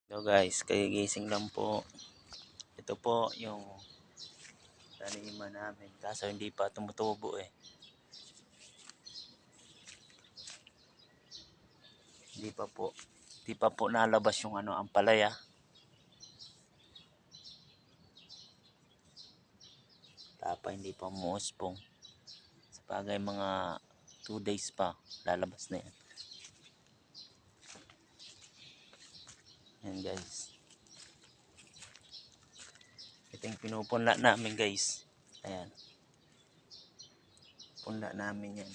Hello guys, kagigising lang po. Ito po yung taniman namin. Kaso hindi pa tumutubo eh. Hindi pa po. Hindi pa po nalabas yung ampalaya. Tapa hindi pa umuuspong. Sa bagay mga 2 days pa lalabas na yan. Yan guys. Ito yung pinupunla namin guys. Ayan. Punla namin yan.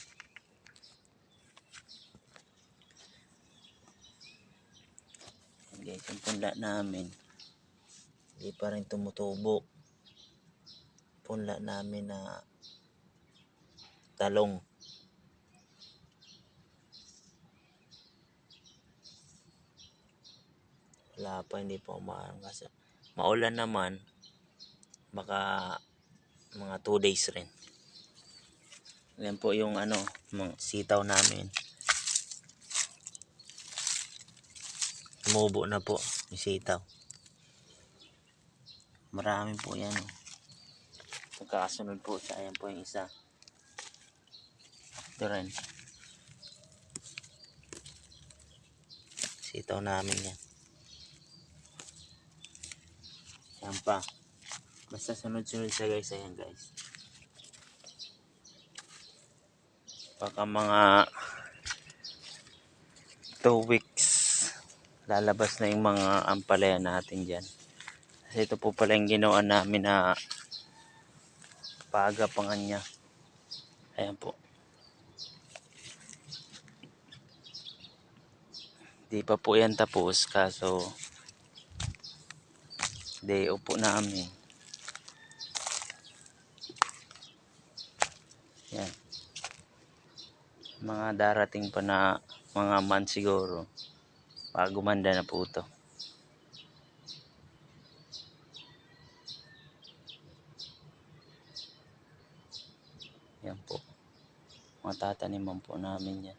Yan guys, yung punla namin. Hindi pa rin tumutubo. Punla namin na talong. Wala pa, hindi pa umaarang kasi maulan naman, baka mga 2 days rin. Yan po yung mga sitaw namin. Tumubo na po yung sitaw. Marami po yan. Magkakasunod po siya. Ayan po yung isa. Ito rin. Sitaw namin yan. Yan pa. Basta sunod-sunod siya guys. Ayan guys. Baka mga 2 weeks lalabas na yung mga ampalaya natin dyan. Kasi ito po pala yung ginawa namin na paagapangan niya. Ayan po. Di pa po yan tapos kaso day upo namin. Yan. Mga darating pa na mga month siguro. Pag gumanda na po ito. Yan po. Mga tataniman po namin yan.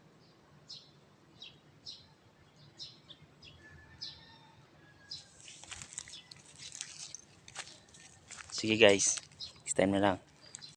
Sige guys. Next time na lang.